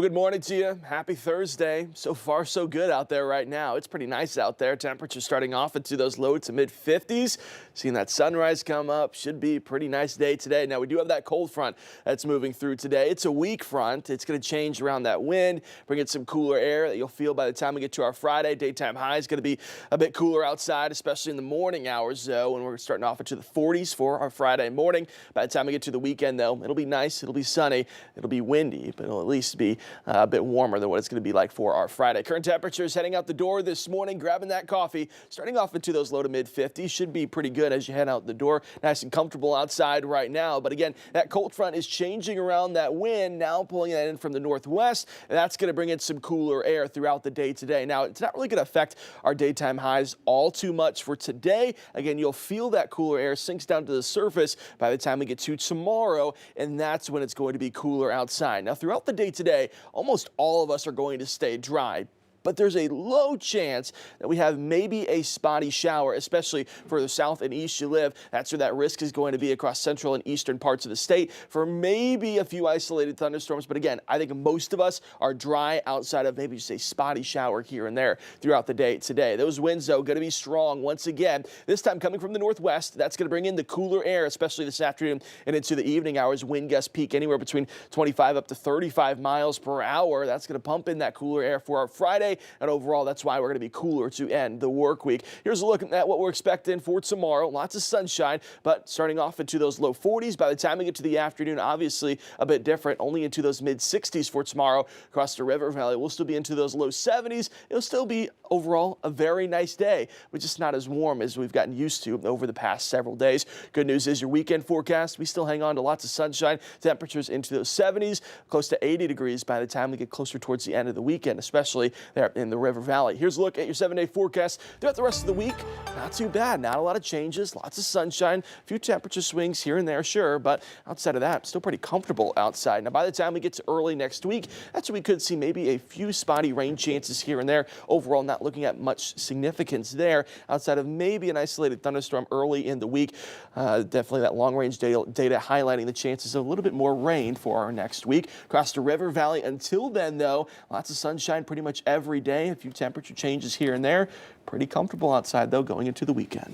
Well, good morning to you. Happy Thursday. So far, so good out there right now. It's pretty nice out there. Temperatures starting off into those low to mid 50s. Seeing that sunrise come up. Should be a pretty nice day today. Now, we do have that cold front that's moving through today. It's a weak front. It's going to change around that wind, bring in some cooler air that you'll feel by the time we get to our Friday. Daytime high is going to be a bit cooler outside, especially in the morning hours, though, when we're starting off into the 40s for our Friday morning. By the time we get to the weekend, though, it'll be nice. It'll be sunny. It'll be windy, but it'll at least be a bit warmer than what it's going to be like for our Friday. Current temperatures heading out the door this morning, grabbing that coffee, starting off into those low to mid 50s. Should be pretty good as you head out the door. Nice and comfortable outside right now. But again, that cold front is changing around that wind, now pulling that in from the northwest. And that's going to bring in some cooler air throughout the day today. Now, it's not really going to affect our daytime highs all too much for today. Again, you'll feel that cooler air sinks down to the surface by the time we get to tomorrow, and that's when it's going to be cooler outside. Now, throughout the day today, almost all of us are going to stay dry. But there's a low chance that we have maybe a spotty shower, especially further south and east you live. That's where that risk is going to be across central and eastern parts of the state for maybe a few isolated thunderstorms. But again, I think most of us are dry outside of maybe just a spotty shower here and there throughout the day today. Those winds, though, going to be strong once again, this time coming from the northwest. That's going to bring in the cooler air, especially this afternoon and into the evening hours. Wind gusts peak anywhere between 25 up to 35 miles per hour. That's going to pump in that cooler air for our Friday. And overall, that's why we're going to be cooler to end the work week. Here's a look at what we're expecting for tomorrow. Lots of sunshine, but starting off into those low 40s. By the time we get to the afternoon, obviously a bit different, only into those mid 60s for tomorrow across the River Valley. We'll still be into those low 70s. It'll still be overall a very nice day, but just not as warm as we've gotten used to over the past several days. Good news is your weekend forecast, we still hang on to lots of sunshine. Temperatures into those 70s, close to 80 degrees by the time we get closer towards the end of the weekend, especially there in the River Valley. Here's a look at your 7-day forecast throughout the rest of the week. Not too bad. Not a lot of changes. Lots of sunshine. A few temperature swings here and there, sure, but outside of that, still pretty comfortable outside. Now, by the time we get to early next week, that's when we could see maybe a few spotty rain chances here and there. Overall, not looking at much significance there outside of maybe an isolated thunderstorm early in the week. Definitely that long-range data highlighting the chances of a little bit more rain for our next week. Across the River Valley until then, though, lots of sunshine pretty much every day. A few temperature changes here and there. Pretty comfortable outside, though, going into the weekend.